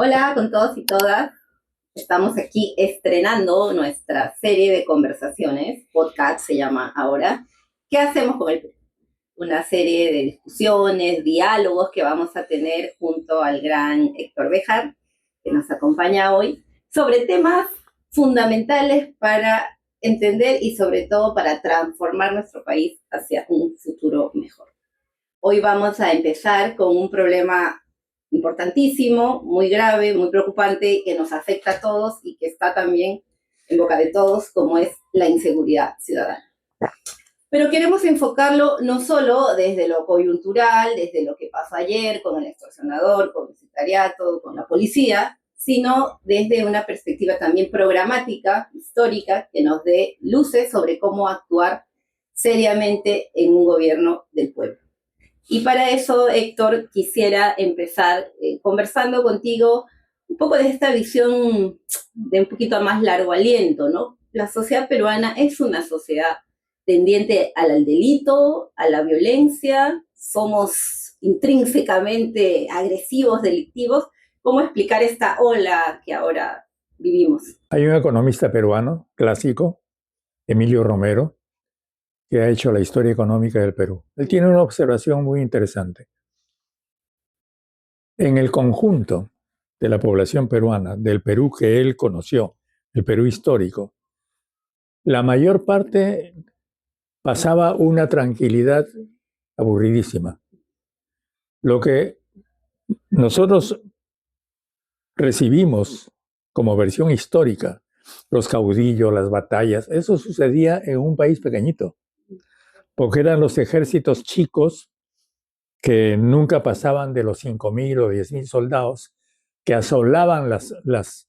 Hola con todos y todas. Estamos aquí estrenando nuestra serie de conversaciones. Podcast se llama ahora. ¿Qué hacemos con el Perú? Una serie de discusiones, diálogos que vamos a tener junto al gran Héctor Béjar, que nos acompaña hoy, sobre temas fundamentales para entender y sobre todo para transformar nuestro país hacia un futuro mejor. Hoy vamos a empezar con un problema importantísimo, muy grave, muy preocupante, que nos afecta a todos y que está también en boca de todos, como es la inseguridad ciudadana. Pero queremos enfocarlo no solo desde lo coyuntural, desde lo que pasó ayer con el extorsionador, con el sicariato, con la policía, sino desde una perspectiva también programática, histórica, que nos dé luces sobre cómo actuar seriamente en un gobierno del pueblo. Y para eso, Héctor, quisiera empezar conversando contigo un poco de esta visión de un poquito más largo aliento, ¿no? La sociedad peruana es una sociedad tendiente al delito, a la violencia, somos intrínsecamente agresivos, delictivos. ¿Cómo explicar esta ola que ahora vivimos? Hay un economista peruano clásico, Emilio Romero, que ha hecho la historia económica del Perú. Él tiene una observación muy interesante. En el conjunto de la población peruana, del Perú que él conoció, el Perú histórico, la mayor parte pasaba una tranquilidad aburridísima. Lo que nosotros recibimos como versión histórica, los caudillos, las batallas, eso sucedía en un país pequeñito, porque eran los ejércitos chicos que nunca pasaban de los 5.000 o 10.000 soldados que asolaban las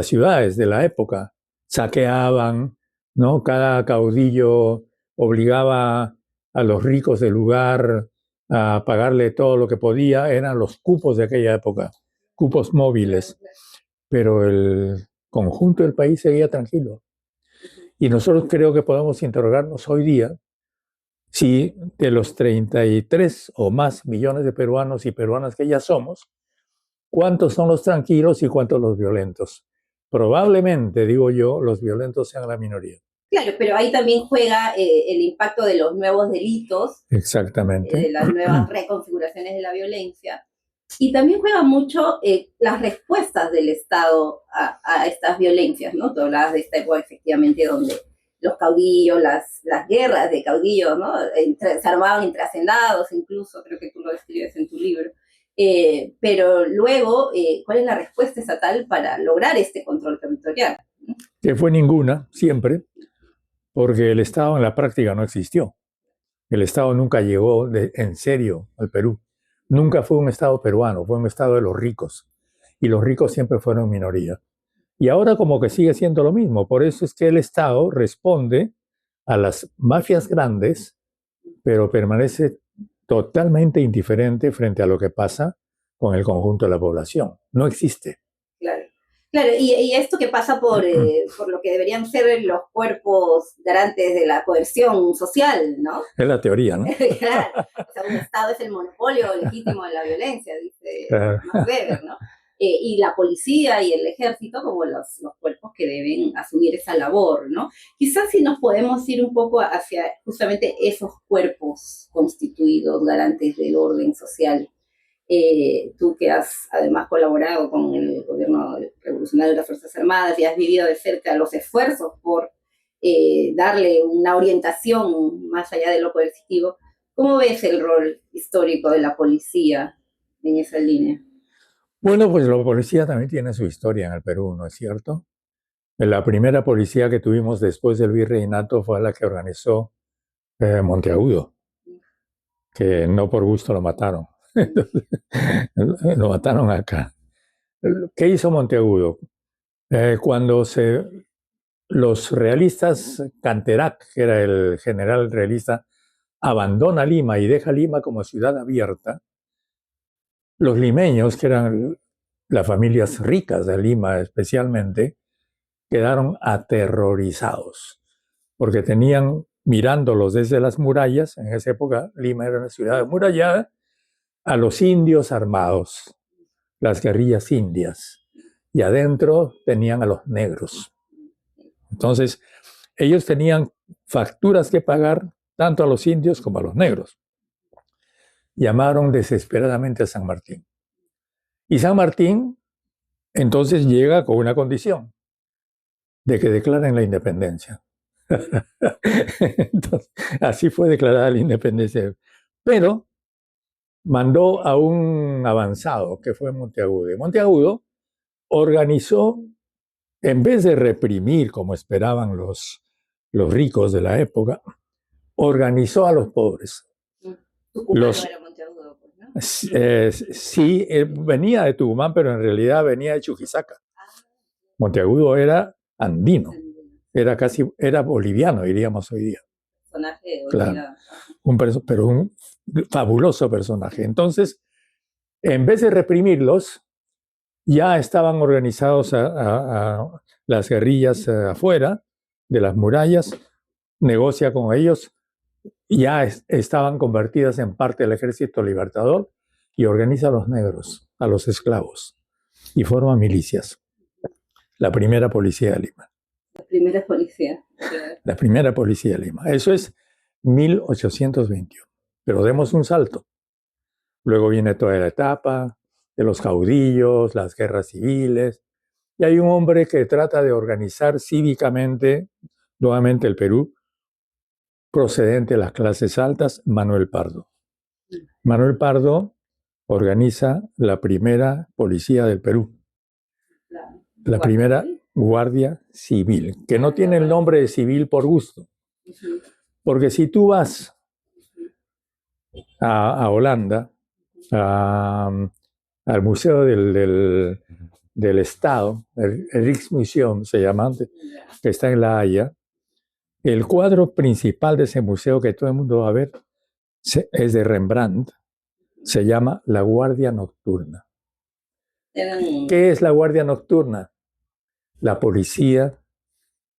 ciudades de la época, saqueaban, ¿no? Cada caudillo obligaba a los ricos del lugar a pagarle todo lo que podía, eran los cupos de aquella época, cupos móviles, pero el conjunto del país seguía tranquilo. Y nosotros creo que podemos interrogarnos hoy día si de los 33 o más millones de peruanos y peruanas que ya somos, ¿cuántos son los tranquilos y cuántos los violentos? Probablemente, digo yo, los violentos sean la minoría. Claro, pero ahí también juega el impacto de los nuevos delitos. Exactamente. De las nuevas reconfiguraciones de la violencia. Y también juega mucho las respuestas del Estado a estas violencias, ¿no? Tú hablabas de esta época, efectivamente, donde los caudillos, las guerras de caudillos, ¿no? Se armaban entre hacendados, incluso, creo que tú lo describes en tu libro. Pero luego, ¿cuál es la respuesta estatal para lograr este control territorial? Que fue ninguna, siempre, porque el Estado en la práctica no existió. El Estado nunca llegó en serio al Perú. Nunca fue un Estado peruano, fue un Estado de los ricos. Y los ricos siempre fueron minoría. Y ahora como que sigue siendo lo mismo. Por eso es que el Estado responde a las mafias grandes, pero permanece totalmente indiferente frente a lo que pasa con el conjunto de la población. No existe. Claro. Claro, y esto que pasa por lo que deberían ser los cuerpos garantes de la coerción social, ¿no? Es la teoría, ¿no? Claro, o sea, un Estado es el monopolio legítimo de la violencia, dice Max Weber, ¿no? Y la policía y el ejército como los cuerpos que deben asumir esa labor, ¿no? Quizás si nos podemos ir un poco hacia justamente esos cuerpos constituidos, garantes del orden social. Tú que has además colaborado con el gobierno revolucionario de las Fuerzas Armadas y has vivido de cerca los esfuerzos por darle una orientación más allá de lo coercitivo, ¿cómo ves el rol histórico de la policía en esa línea? Bueno, pues la policía también tiene su historia en el Perú, ¿no es cierto? La primera policía que tuvimos después del virreinato fue la que organizó Monteagudo, que no por gusto lo mataron. Lo mataron acá. ¿Qué hizo Monteagudo? Cuando los realistas, Canterac, que era el general realista, abandona Lima y deja Lima como ciudad abierta, los limeños, que eran las familias ricas de Lima especialmente, quedaron aterrorizados, porque tenían, mirándolos desde las murallas, en esa época Lima era una ciudad amurallada, a los indios armados, las guerrillas indias, y adentro tenían a los negros. Entonces, ellos tenían facturas que pagar tanto a los indios como a los negros. Llamaron desesperadamente a San Martín. Y San Martín entonces llega con una condición, de que declaren la independencia. Entonces, así fue declarada la independencia. Pero mandó a un avanzado, que fue Monteagudo. Y Monteagudo organizó, en vez de reprimir como esperaban los ricos de la época, organizó a los pobres. Tucumano era Monteagudo, pues, ¿no? Sí, venía de Tucumán, pero en realidad venía de Chuquisaca. Monteagudo era andino, era boliviano, diríamos hoy día. Personaje claro, pero un fabuloso personaje. Entonces, en vez de reprimirlos, ya estaban organizados a las guerrillas afuera de las murallas, negocia con ellos, ya estaban convertidas en parte del ejército libertador y organiza a los negros, a los esclavos, y forma milicias. La primera policía de Lima. La primera policía. La primera policía de Lima. Eso es 1821. Pero demos un salto. Luego viene toda la etapa de los caudillos, las guerras civiles, y hay un hombre que trata de organizar cívicamente nuevamente el Perú, procedente de las clases altas, Manuel Pardo. Manuel Pardo organiza la primera policía del Perú, la primera Guardia Civil, que no tiene el nombre de civil por gusto, porque si tú vas a Holanda, al Museo del Estado, el Rijksmuseum se llama, que está en La Haya, el cuadro principal de ese museo que todo el mundo va a ver es de Rembrandt, se llama La Guardia Nocturna. ¿Qué es la Guardia Nocturna? La policía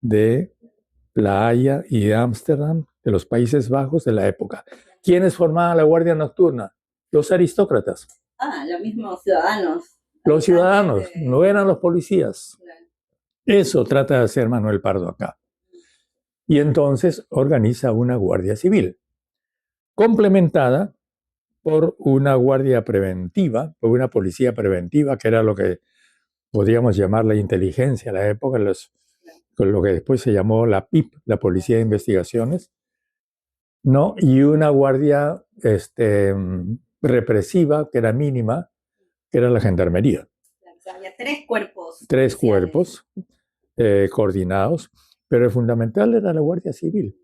de La Haya y de Ámsterdam, de los Países Bajos de la época. ¿Quiénes formaban la Guardia Nocturna? Los aristócratas. Los mismos ciudadanos. Los ciudadanos, no eran los policías. Eso trata de hacer Manuel Pardo acá. Y entonces organiza una guardia civil, complementada por una guardia preventiva, por una policía preventiva, que era lo que podríamos llamar la inteligencia a la época, con lo que después se llamó la PIP, la Policía de Investigaciones, ¿no? Y una guardia represiva, que era mínima, que era la gendarmería. Había tres cuerpos. Tres cuerpos coordinados, pero el fundamental era la Guardia Civil,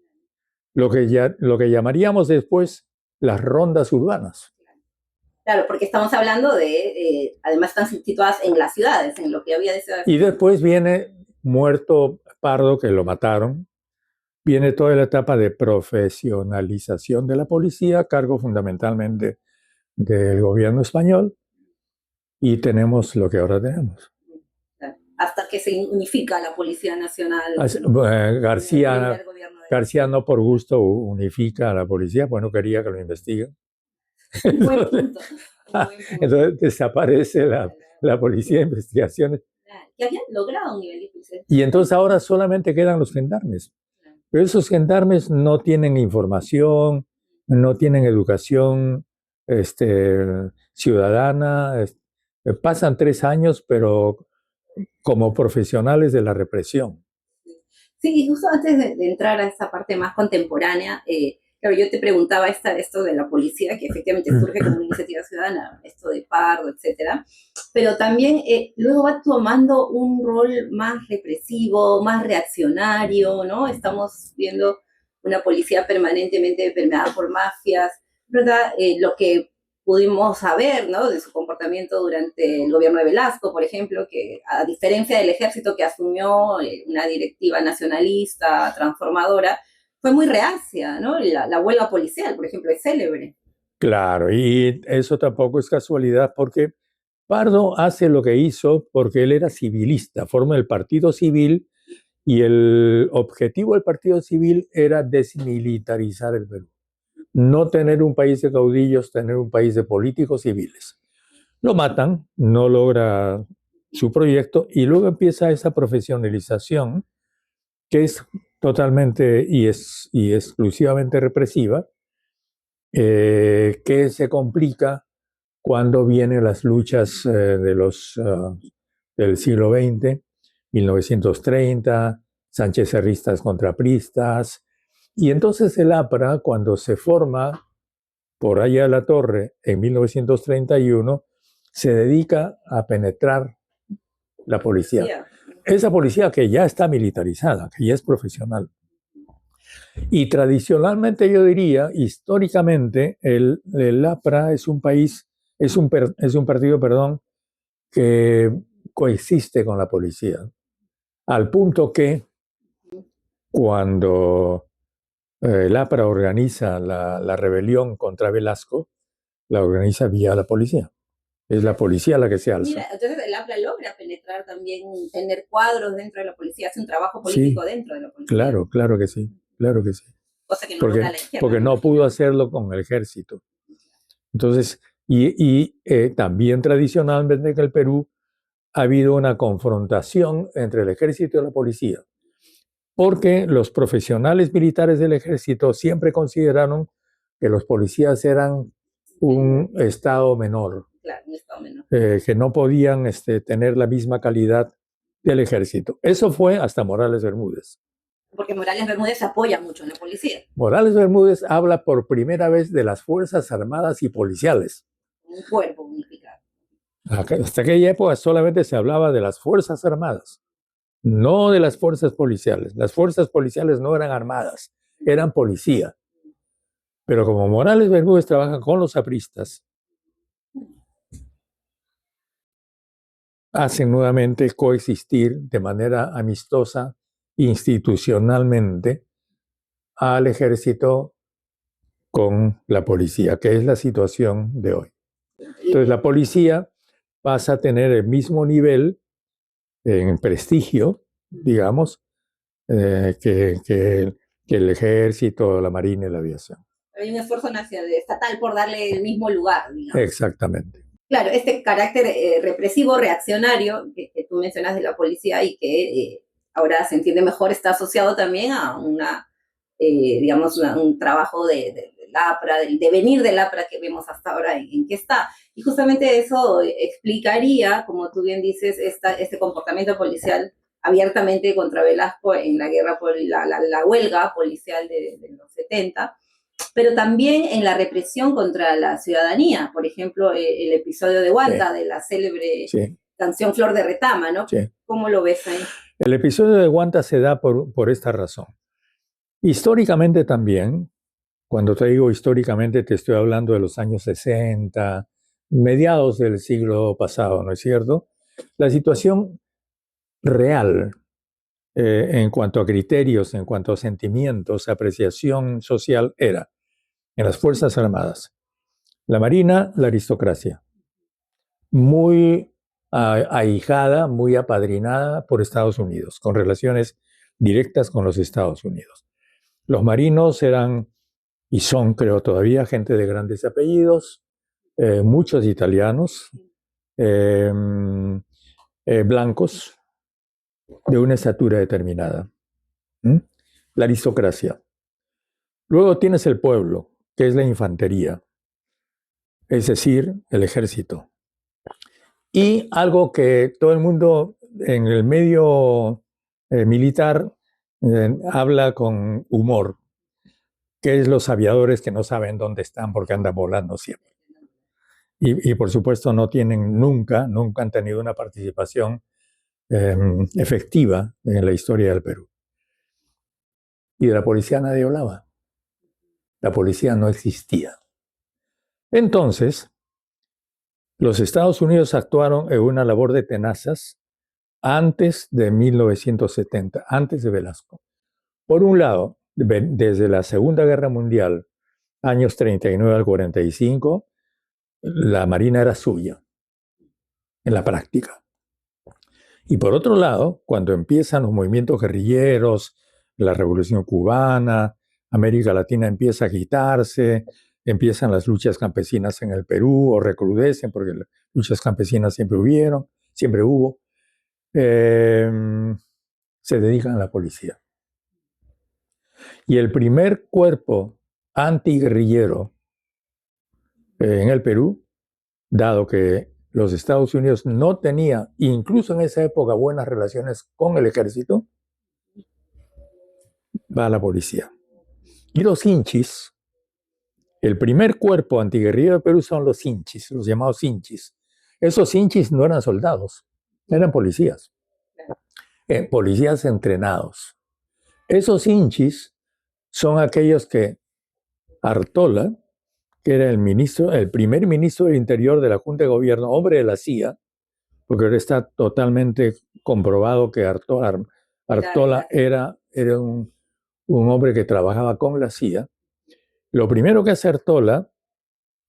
lo que llamaríamos después las rondas urbanas. Claro, porque estamos hablando de, además están situadas en las ciudades, en lo que había de ciudades. Y después viene, muerto Pardo, que lo mataron, viene toda la etapa de profesionalización de la policía, a cargo fundamentalmente del gobierno español, y tenemos lo que ahora tenemos. Hasta que se unifica la Policía Nacional. García no por gusto unifica a la policía, pues no quería que lo investiguen. Buen punto. Entonces desaparece la Policía de Investigaciones. Que habían logrado un nivel de justicia. Y entonces ahora solamente quedan los gendarmes. Pero esos gendarmes no tienen información, no tienen educación ciudadana. Pasan 3 años, pero como profesionales de la represión. Sí, y justo antes de entrar a esa parte más contemporánea, claro, yo te preguntaba esto de la policía, que efectivamente surge como una iniciativa ciudadana, esto de Pardo, etcétera, pero también luego va tomando un rol más represivo, más reaccionario, ¿no? Estamos viendo una policía permanentemente permeada por mafias, ¿verdad? Lo que pudimos saber, ¿no?, de su comportamiento durante el gobierno de Velasco, por ejemplo, que a diferencia del ejército que asumió una directiva nacionalista, transformadora, fue muy reacia, ¿no? La huelga policial, por ejemplo, es célebre. Claro, y eso tampoco es casualidad, porque Pardo hace lo que hizo porque él era civilista, forma el Partido Civil, y el objetivo del Partido Civil era desmilitarizar el Perú. No tener un país de caudillos, tener un país de políticos civiles. Lo matan, no logra su proyecto y luego empieza esa profesionalización que es totalmente y exclusivamente represiva, que se complica cuando vienen las luchas del siglo XX, 1930, Sánchez Serristas contra Pristas, y entonces el APRA, cuando se forma por allá a la Torre en 1931, se dedica a penetrar la policía. Esa policía que ya está militarizada, que ya es profesional. Y tradicionalmente yo diría, históricamente, el APRA es un país, es un partido, perdón, que coexiste con la policía. Al punto que cuando el APRA organiza la rebelión contra Velasco, la organiza vía la policía. Es la policía la que se alza. Mira, entonces el APRA logra penetrar también, tener cuadros dentro de la policía, hace un trabajo político dentro de la policía. Claro, claro que sí, claro que sí. Cosa que no logra la izquierda. Porque no pudo hacerlo con el ejército. Entonces, también tradicionalmente en el Perú ha habido una confrontación entre el ejército y la policía, porque los profesionales militares del ejército siempre consideraron que los policías eran un estado menor. Claro, un estado menor. Que no podían tener la misma calidad del ejército. Eso fue hasta Morales Bermúdez. Porque Morales Bermúdez apoya mucho en la policía. Morales Bermúdez habla por primera vez de las Fuerzas Armadas y Policiales. Un cuerpo unificado. Hasta aquella época solamente se hablaba de las Fuerzas Armadas, no de las Fuerzas Policiales. Las Fuerzas Policiales no eran armadas, eran policía. Pero como Morales Bermúdez trabaja con los apristas, hacen nuevamente coexistir de manera amistosa institucionalmente al ejército con la policía, que es la situación de hoy. Entonces la policía pasa a tener el mismo nivel en prestigio, digamos, que el ejército, la marina y la aviación. Hay un esfuerzo estatal por darle el mismo lugar, digamos. Exactamente. Claro, este carácter represivo, reaccionario, que tú mencionas de la policía y que ahora se entiende mejor, está asociado también a un trabajo del APRA, del devenir del APRA que vemos hasta ahora en qué está. Y justamente eso explicaría, como tú bien dices, este comportamiento policial abiertamente contra Velasco en la guerra por la huelga policial de los 70, pero también en la represión contra la ciudadanía. Por ejemplo, el episodio de Guanta, de la célebre canción Flor de Retama, ¿no? Sí. ¿Cómo lo ves ahí? El episodio de Guanta se da por esta razón. Históricamente también, cuando te digo históricamente, te estoy hablando de los años 60, mediados del siglo pasado, ¿no es cierto? La situación real en cuanto a criterios, en cuanto a sentimientos, apreciación social era en las Fuerzas Armadas, la Marina, la aristocracia, muy ahijada, muy apadrinada por Estados Unidos, con relaciones directas con los Estados Unidos. Los marinos eran, y son creo todavía, gente de grandes apellidos, muchos italianos, blancos, de una estatura determinada. La aristocracia. Luego tienes el pueblo, que es la infantería, es decir, el ejército. Y algo que todo el mundo en el medio militar habla con humor, que es los aviadores que no saben dónde están porque andan volando siempre. Y por supuesto nunca han tenido una participación efectiva en la historia del Perú. Y de la policía nadie hablaba. La policía no existía. Entonces, los Estados Unidos actuaron en una labor de tenazas antes de 1970, antes de Velasco. Por un lado, desde la Segunda Guerra Mundial, años 39 al 45, la Marina era suya, en la práctica. Y por otro lado, cuando empiezan los movimientos guerrilleros, la Revolución Cubana, América Latina empieza a agitarse, empiezan las luchas campesinas en el Perú o recrudecen, porque las luchas campesinas siempre hubo, se dedican a la policía. Y el primer cuerpo antiguerrillero en el Perú, dado que los Estados Unidos no tenía, incluso en esa época, buenas relaciones con el ejército, va a la policía. Y los hinchis, el primer cuerpo antiguerrillero de Perú son los hinchis, los llamados hinchis. Esos hinchis no eran soldados, eran policías. Policías entrenados. Esos hinchis son aquellos que Artola, que era el primer ministro del Interior de la Junta de Gobierno, hombre de la CIA, porque ahora está totalmente comprobado que Artola era un hombre que trabajaba con la CIA. Lo primero que hace Artola,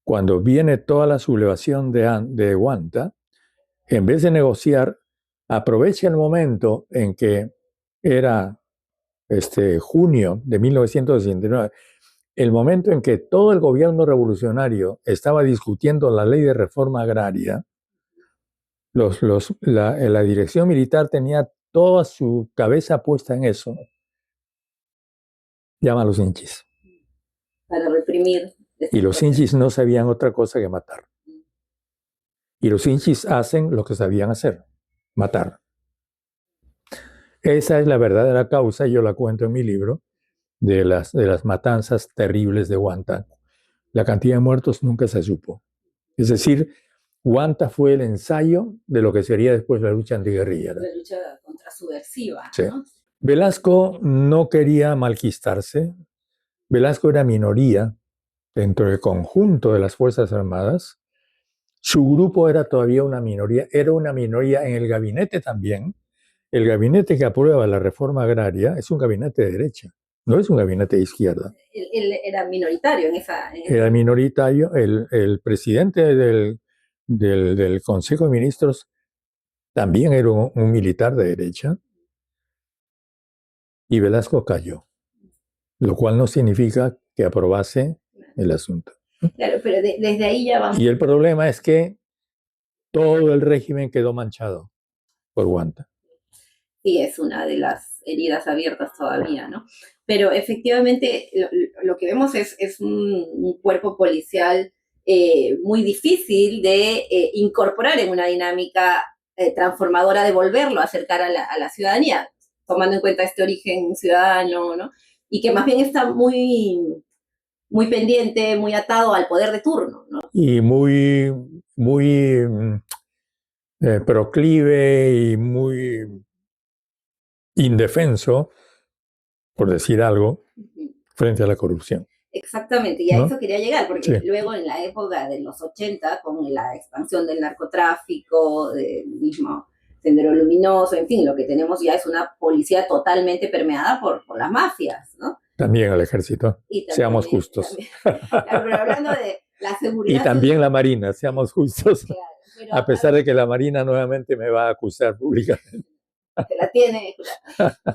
cuando viene toda la sublevación de Huanta, en vez de negociar, aprovecha el momento en que era junio de 1969, el momento en que todo el gobierno revolucionario estaba discutiendo la ley de reforma agraria. La dirección militar tenía toda su cabeza puesta en eso. Llama a los hinchis. Para reprimir. Y los hinchis no sabían otra cosa que matar. Y los hinchis hacen lo que sabían hacer, matar. Esa es la verdadera causa, yo la cuento en mi libro, de las matanzas terribles de Huanta. La cantidad de muertos nunca se supo. Es decir, Huanta fue el ensayo de lo que sería después la lucha antiguerrillera. La lucha contrasubversiva, sí. ¿no? Velasco no quería malquistarse. Velasco era minoría dentro del conjunto de las Fuerzas Armadas. Su grupo era todavía una minoría en el gabinete también. El gabinete que aprueba la reforma agraria es un gabinete de derecha, no es un gabinete de izquierda. Él era minoritario en esa... Era minoritario. El presidente del Consejo de Ministros también era un militar de derecha. Y Velasco cayó, lo cual no significa que aprobase el asunto. Claro, pero desde ahí ya vamos. Y el problema es que todo el régimen quedó manchado por Huanta. Sí, es una de las heridas abiertas todavía, ¿no? Pero efectivamente lo que vemos es un cuerpo policial muy difícil de incorporar en una dinámica transformadora, de volverlo a acercar a la ciudadanía, tomando en cuenta este origen ciudadano, ¿no? Y que más bien está muy pendiente, muy atado al poder de turno, ¿no? Y muy proclive y muy indefenso, por decir algo, frente a la corrupción. Exactamente, y a eso quería llegar, porque luego en la época de los 80, con la expansión del narcotráfico, del mismo Sendero Luminoso, en fin, lo que tenemos ya es una policía totalmente permeada por las mafias, ¿no? También el ejército, seamos justos. Claro, pero hablando de la seguridad... Y también la Marina, seamos justos. Claro, a pesar de que la Marina nuevamente me va a acusar públicamente. Se la tiene,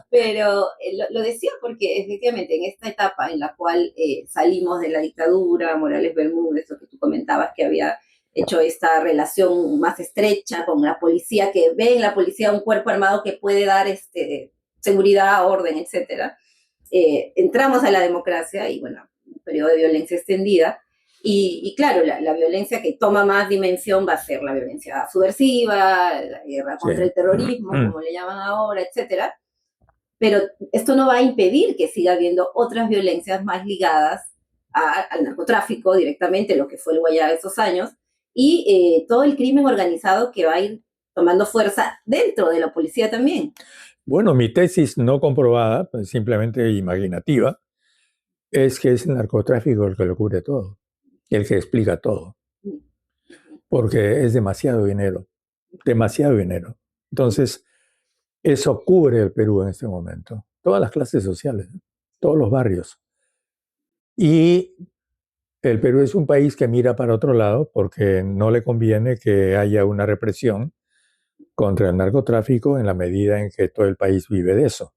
pero lo decía porque efectivamente en esta etapa en la cual salimos de la dictadura, Morales Bermúdez, lo que tú comentabas, que había hecho esta relación más estrecha con la policía, que ve en la policía un cuerpo armado que puede dar seguridad, orden, etcétera. Entramos a la democracia y, bueno, un periodo de violencia extendida. Y claro, la violencia que toma más dimensión va a ser la violencia subversiva, la guerra contra el terrorismo, como le llaman ahora, etcétera. Pero esto no va a impedir que siga habiendo otras violencias más ligadas al narcotráfico directamente, lo que fue el Guayá de esos años, y todo el crimen organizado que va a ir tomando fuerza dentro de la policía también. Bueno, mi tesis no comprobada, pues simplemente imaginativa, es que es el narcotráfico el que lo cubre todo. El que explica todo, porque es demasiado dinero. Entonces, eso cubre el Perú en este momento, todas las clases sociales, todos los barrios. Y el Perú es un país que mira para otro lado porque no le conviene que haya una represión contra el narcotráfico en la medida en que todo el país vive de eso.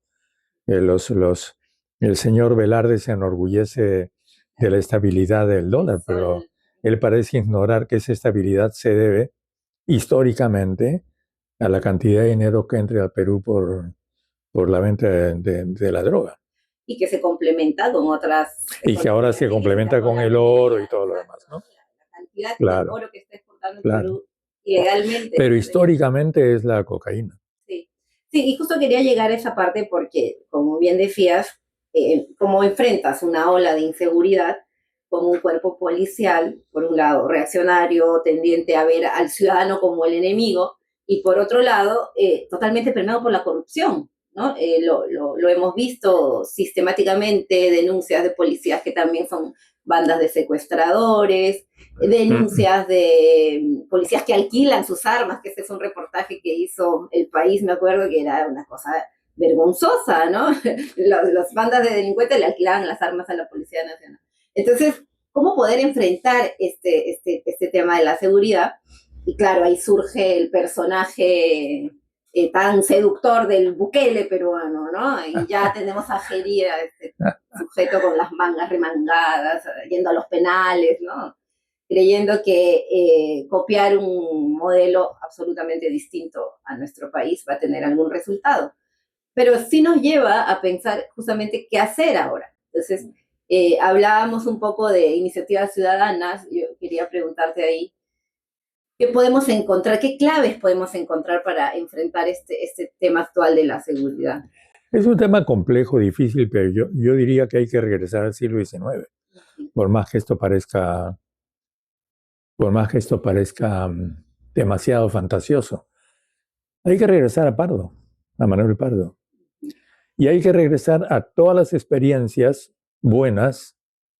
El señor Velarde se enorgullece de la estabilidad del dólar, pero él parece ignorar que esa estabilidad se debe históricamente a la cantidad de dinero que entra al Perú por la venta de la droga. Y que se complementa con otras... Y que ahora se complementa con el oro y todo lo demás, ¿no? La cantidad Claro, de oro que está exportando el claro. Perú ilegalmente. Pero históricamente es la cocaína. Sí. Sí, y justo quería llegar a esa parte porque, como bien decías, cómo enfrentas una ola de inseguridad con un cuerpo policial, por un lado, reaccionario, tendiente a ver al ciudadano como el enemigo, y por otro lado, totalmente permeado por la corrupción, ¿no? Lo hemos visto sistemáticamente, denuncias de policías que también son bandas de secuestradores, denuncias de policías que alquilan sus armas, que ese es un reportaje que hizo El País, me acuerdo que era una cosa vergonzosa, ¿no? Las bandas de delincuentes le alquilaban las armas a la Policía Nacional. Entonces, ¿cómo poder enfrentar este tema de la seguridad? Y claro, ahí surge el personaje tan seductor del Bukele peruano, ¿no? Y ya tenemos a Jería, este sujeto con las mangas remangadas, yendo a los penales, ¿no? Creyendo que copiar un modelo absolutamente distinto a nuestro país va a tener algún resultado. Pero sí nos lleva a pensar justamente qué hacer ahora. Entonces, hablábamos un poco de iniciativas ciudadanas, yo quería preguntarte ahí, ¿qué podemos encontrar, qué claves podemos encontrar para enfrentar este tema actual de la seguridad? Es un tema complejo, difícil, pero yo diría que hay que regresar al siglo XIX, por más que esto parezca demasiado fantasioso. Hay que regresar a Pardo, a Manuel Pardo. Y hay que regresar a todas las experiencias buenas,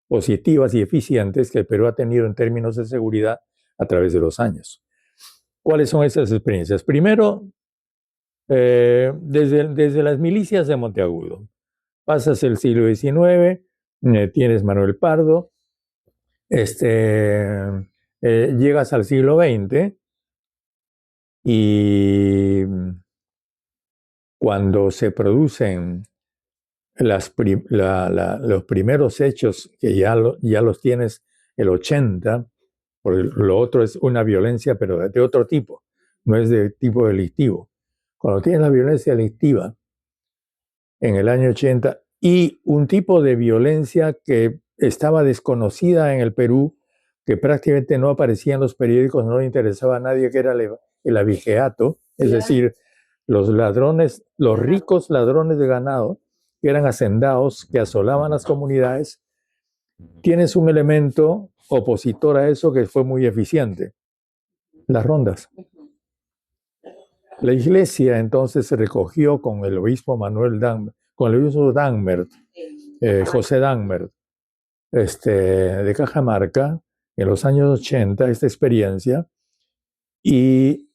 positivas y eficientes que el Perú ha tenido en términos de seguridad a través de los años. ¿Cuáles son esas experiencias? Primero, desde las milicias de Monteagudo. Pasas el siglo XIX, tienes Manuel Pardo, llegas al siglo XX y cuando se producen los primeros hechos, que ya los tienes el 80, porque lo otro es una violencia, pero de otro tipo, no es de tipo delictivo. Cuando tienes la violencia delictiva en el año 80 y un tipo de violencia que estaba desconocida en el Perú, que prácticamente no aparecía en los periódicos, no le interesaba a nadie, que era el abigeato, es decir, los ladrones, los ricos ladrones de ganado, que eran hacendados, que asolaban las comunidades. Tienes un elemento opositor a eso que fue muy eficiente, las rondas. La iglesia entonces se recogió con el obispo con el obispo Danmert, José Danmert, de Cajamarca, en los años 80, esta experiencia, y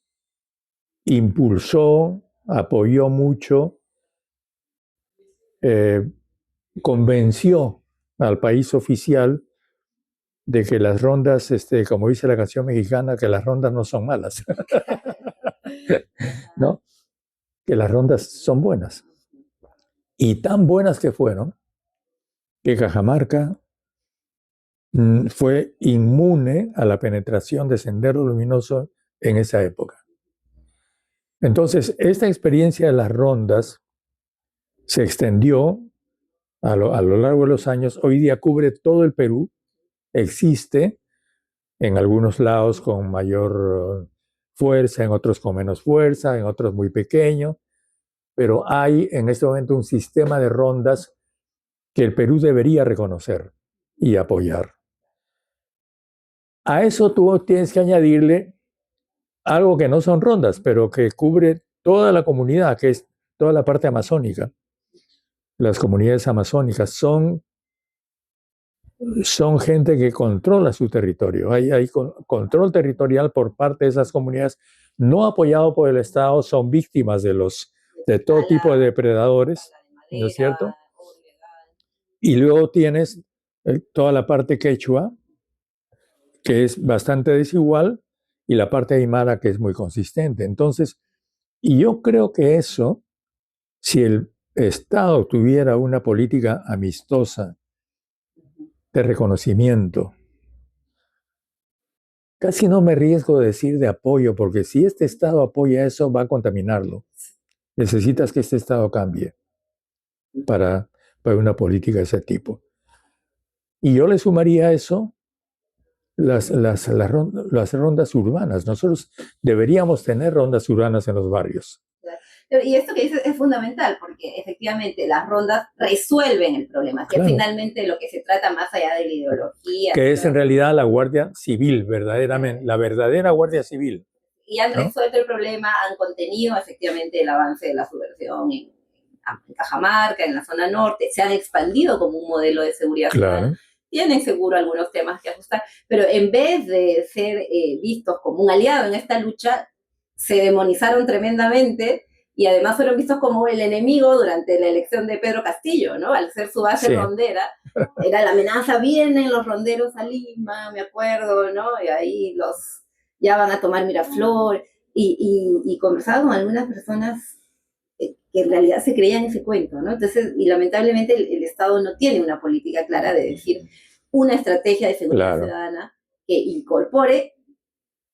impulsó, apoyó mucho, convenció al país oficial de que las rondas, como dice la canción mexicana, que las rondas no son malas, ¿no? Que las rondas son buenas. Y tan buenas que fueron, que Cajamarca fue inmune a la penetración de Sendero Luminoso en esa época. Entonces, esta experiencia de las rondas se extendió a lo largo de los años. Hoy día cubre todo el Perú. Existe en algunos lados con mayor fuerza, en otros con menos fuerza, en otros muy pequeño. Pero hay en este momento un sistema de rondas que el Perú debería reconocer y apoyar. A eso tú tienes que añadirle algo que no son rondas, pero que cubre toda la comunidad, que es toda la parte amazónica. Las comunidades amazónicas son gente que controla su territorio. Hay control territorial por parte de esas comunidades, no apoyado por el Estado, son víctimas de todo tipo de depredadores, ¿no es cierto? Y luego tienes toda la parte quechua, que es bastante desigual, y la parte aymara, que es muy consistente. Entonces, y yo creo que eso, si el Estado tuviera una política amistosa de reconocimiento. Casi no me arriesgo de decir de apoyo, porque si este Estado apoya eso, va a contaminarlo. Necesitas que este Estado cambie para una política de ese tipo. Y yo le sumaría a eso las rondas urbanas. Nosotros deberíamos tener rondas urbanas en los barrios. Y esto que dices es fundamental, porque efectivamente las rondas resuelven el problema, que Claro. finalmente lo que se trata más allá de la ideología. Que es en realidad la Guardia Civil, verdaderamente, la verdadera Guardia Civil. Y han ¿no? resuelto el problema, han contenido efectivamente el avance de la subversión en Cajamarca, en la zona norte, se han expandido como un modelo de seguridad ciudadana. Claro. Tienen seguro algunos temas que ajustar, pero en vez de ser vistos como un aliado en esta lucha, se demonizaron tremendamente y además fueron vistos como el enemigo durante la elección de Pedro Castillo, ¿no? Al ser su base rondera, era la amenaza, vienen los ronderos a Lima, me acuerdo, ¿no? Y ahí ya van a tomar Miraflor, y conversaba con algunas personas que en realidad se creían ese cuento, ¿no? Entonces, y lamentablemente el Estado no tiene una política clara de decir una estrategia de seguridad ciudadana que incorpore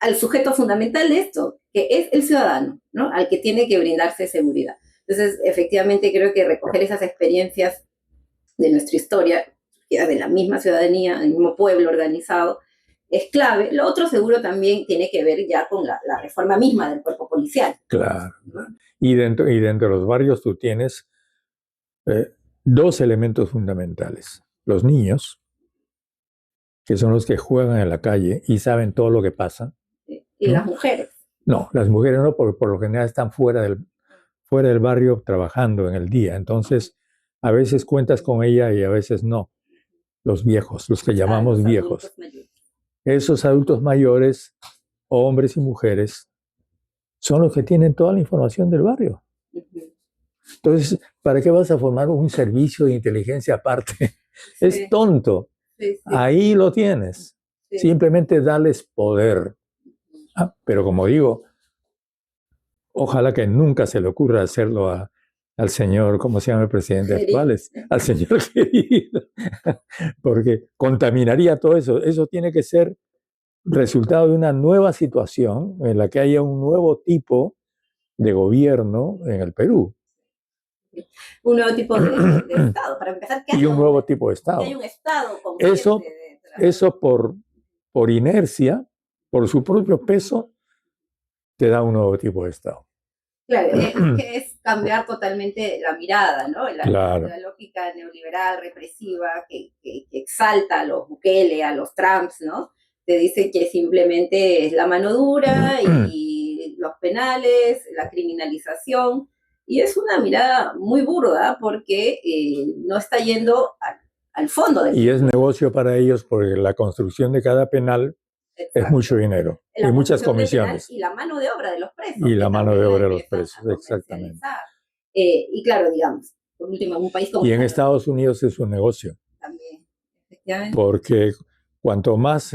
al sujeto fundamental de esto, que es el ciudadano, ¿no? Al que tiene que brindarse seguridad. Entonces, efectivamente, creo que recoger esas experiencias de nuestra historia, de la misma ciudadanía, del mismo pueblo organizado, es clave. Lo otro seguro también tiene que ver ya con la reforma misma del cuerpo policial. Claro. Y dentro de los barrios tú tienes dos elementos fundamentales. Los niños, que son los que juegan en la calle y saben todo lo que pasa. Y las mujeres. No, las mujeres no, porque por lo general están fuera del barrio trabajando en el día. Entonces, a veces cuentas con ella y a veces no. Los viejos, los que llamamos viejos. Esos adultos mayores, hombres y mujeres, son los que tienen toda la información del barrio. Entonces, ¿para qué vas a formar un servicio de inteligencia aparte? Sí. Es tonto. Sí. Ahí lo tienes. Sí. Simplemente darles poder. Pero como digo, ojalá que nunca se le ocurra hacerlo al señor, ¿cómo se llama el presidente actual? Al señor querido. Porque contaminaría todo eso. Eso tiene que ser resultado de una nueva situación en la que haya un nuevo tipo de gobierno en el Perú. Un nuevo tipo de Estado, para empezar. Y un nuevo tipo de Estado. Que hay un Estado eso por inercia, por su propio peso, te da un nuevo tipo de Estado. Claro, que es cambiar totalmente la mirada, ¿no? La lógica neoliberal, represiva, que exalta a los Bukele, a los Trumps, ¿no? Te dice que simplemente es la mano dura y los penales, la criminalización. Y es una mirada muy burda porque no está yendo al fondo del Y es negocio para ellos porque la construcción de cada penal es mucho dinero y muchas comisiones. Y la mano de obra de los presos. Y la mano de obra de los presos, exactamente. Y claro, digamos, por último, en un país como... Y en Estados Unidos es un negocio. También, efectivamente. Porque cuanto más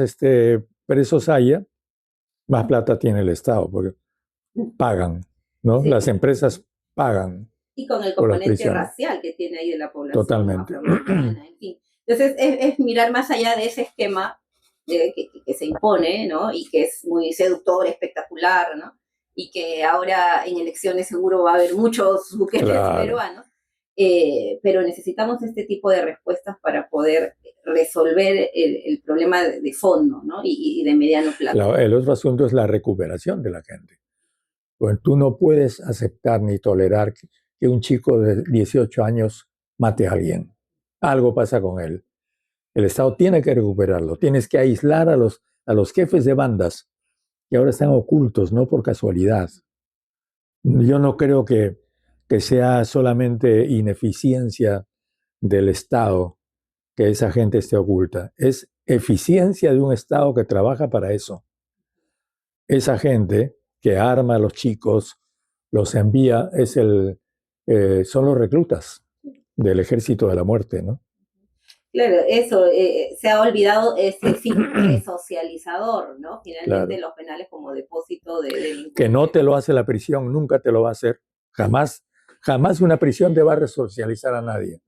presos haya, más plata tiene el Estado, porque pagan, ¿no? Sí. Las empresas pagan. Y con el componente racial que tiene ahí de la población. Totalmente. En fin. Entonces, es mirar más allá de ese esquema que se impone, ¿no? Y que es muy seductor, espectacular, ¿no? Y que ahora en elecciones seguro va a haber muchos buqueles peruanos. Pero necesitamos este tipo de respuestas para poder resolver el problema de fondo, ¿no? Y de mediano plazo. El otro asunto es la recuperación de la gente. Pues tú no puedes aceptar ni tolerar que un chico de 18 años mate a alguien. Algo pasa con él. El Estado tiene que recuperarlo. Tienes que aislar a los jefes de bandas que ahora están ocultos, no por casualidad. Yo no creo que sea solamente ineficiencia del Estado que esa gente esté oculta. Es eficiencia de un Estado que trabaja para eso. Esa gente que arma a los chicos, los envía, son los reclutas del Ejército de la Muerte, ¿no? Claro, eso, se ha olvidado ese fin resocializador, ¿no? Finalmente los penales como depósito de delincuentes. Que no te lo hace la prisión, nunca te lo va a hacer. Jamás una prisión te va a resocializar a nadie.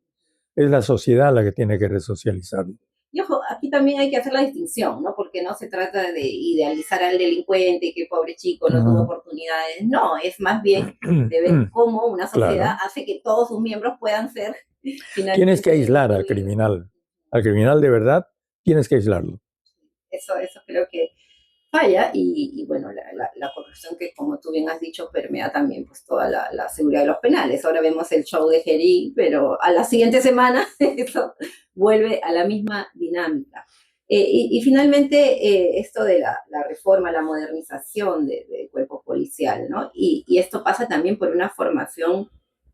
Es la sociedad la que tiene que resocializarlo. Y ojo, aquí también hay que hacer la distinción, ¿no? Porque no se trata de idealizar al delincuente, que pobre chico no tuvo oportunidades. No, es más bien de ver cómo una sociedad Claro. hace que todos sus miembros puedan ser finalmente... Tienes que aislar al criminal. Al criminal de verdad tienes que aislarlo. Eso creo que falla y bueno, la corrupción que, como tú bien has dicho, permea también pues toda la seguridad de los penales. Ahora vemos el show de Gerí, pero a la siguiente semana eso vuelve a la misma dinámica. Y finalmente esto de la reforma, la modernización del cuerpo policial, ¿no? Y esto pasa también por una formación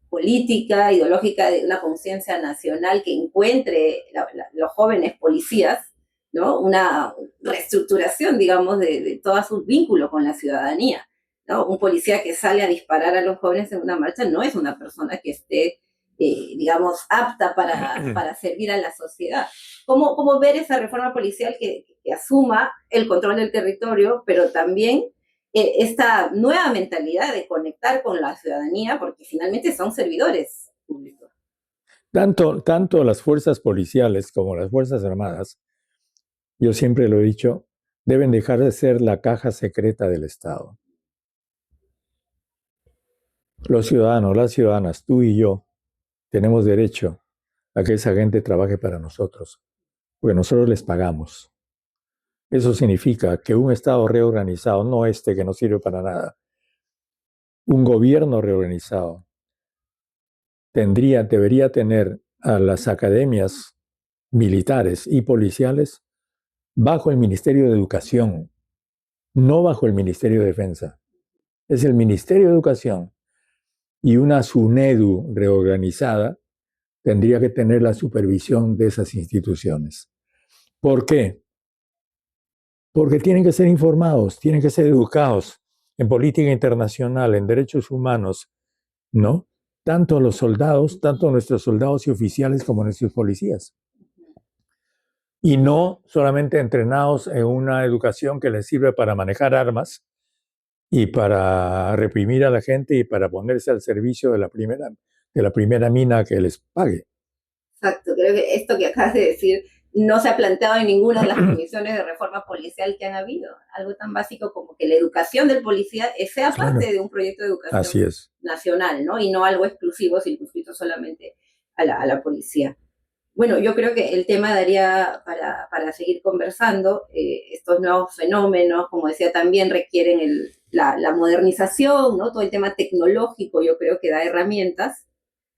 política, ideológica, de una conciencia nacional que encuentre los jóvenes policías, ¿no? Una reestructuración, digamos, de todo su vínculo con la ciudadanía, ¿no? Un policía que sale a disparar a los jóvenes en una marcha no es una persona que esté, digamos, apta para servir a la sociedad. ¿Cómo ver esa reforma policial que asuma el control del territorio, pero también esta nueva mentalidad de conectar con la ciudadanía, porque finalmente son servidores públicos? Tanto las fuerzas policiales como las fuerzas armadas, yo siempre lo he dicho, deben dejar de ser la caja secreta del Estado. Los ciudadanos, las ciudadanas, tú y yo, tenemos derecho a que esa gente trabaje para nosotros, porque nosotros les pagamos. Eso significa que un Estado reorganizado, no este que no sirve para nada, un gobierno reorganizado, debería tener a las academias militares y policiales bajo el Ministerio de Educación, no bajo el Ministerio de Defensa. Es el Ministerio de Educación, y una SUNEDU reorganizada tendría que tener la supervisión de esas instituciones. ¿Por qué? Porque tienen que ser informados, tienen que ser educados en política internacional, en derechos humanos, ¿no? Tanto los soldados, tanto nuestros soldados y oficiales como nuestros policías. Y no solamente entrenados en una educación que les sirve para manejar armas y para reprimir a la gente y para ponerse al servicio de la primera mina que les pague. Exacto, creo que esto que acabas de decir no se ha planteado en ninguna de las comisiones de reforma policial que han habido. Algo tan básico como que la educación del policía sea parte de un proyecto de educación nacional, ¿no? Y no algo exclusivo, circunscrito solamente a la policía. Bueno, yo creo que el tema daría para seguir conversando. Estos nuevos fenómenos, como decía, también requieren la modernización, ¿no? Todo el tema tecnológico yo creo que da herramientas,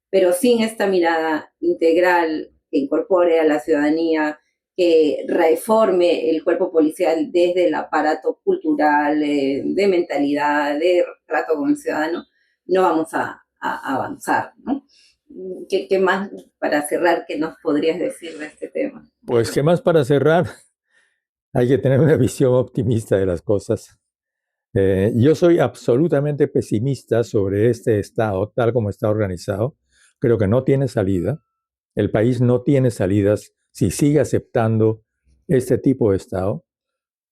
pero sin esta mirada integral que incorpore a la ciudadanía, que reforme el cuerpo policial desde el aparato cultural, de mentalidad, de trato con el ciudadano, no vamos a avanzar, ¿no? ¿Qué más, para cerrar, qué nos podrías decir de este tema? Pues, ¿qué más para cerrar? Hay que tener una visión optimista de las cosas. Yo soy absolutamente pesimista sobre este Estado, tal como está organizado. Creo que no tiene salida. El país no tiene salidas si sigue aceptando este tipo de Estado,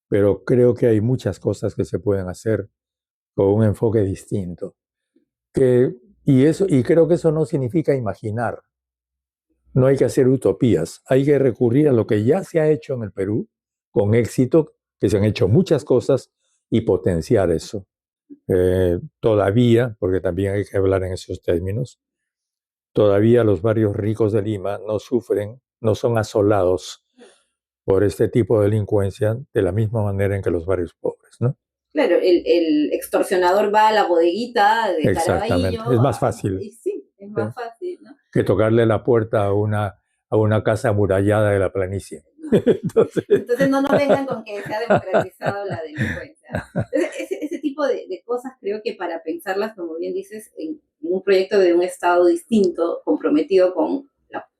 pero creo que hay muchas cosas que se pueden hacer con un enfoque distinto. Y creo que eso no significa imaginar. No hay que hacer utopías. Hay que recurrir a lo que ya se ha hecho en el Perú con éxito, que se han hecho muchas cosas, y potenciar eso. Todavía, porque también hay que hablar en esos términos, todavía los barrios ricos de Lima no sufren, no son asolados por este tipo de delincuencia de la misma manera en que los barrios pobres, ¿no? Claro, el extorsionador va a la bodeguita de Exactamente, Caraballo. es más fácil. Sí, es más fácil, ¿no? Que tocarle la puerta a una casa amurallada de la planicie. Entonces no nos vengan con que se ha democratizado la delincuencia. Ese tipo de cosas creo que para pensarlas, como bien dices, en un proyecto de un Estado distinto, comprometido con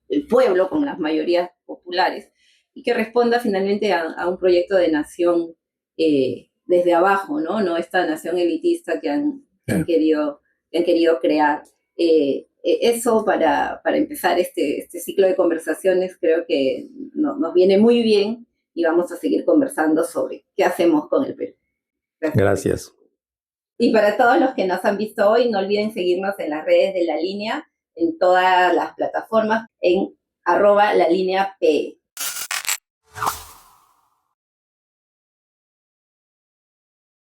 el pueblo, con las mayorías populares, y que responda finalmente a un proyecto de nación desde abajo, ¿no? No esta nación elitista que han querido crear. Eso para empezar este ciclo de conversaciones creo que nos viene muy bien, y vamos a seguir conversando sobre qué hacemos con el Perú. Gracias. Y para todos los que nos han visto hoy, no olviden seguirnos en las redes de La Línea, en todas las plataformas, en @LaLíneaP.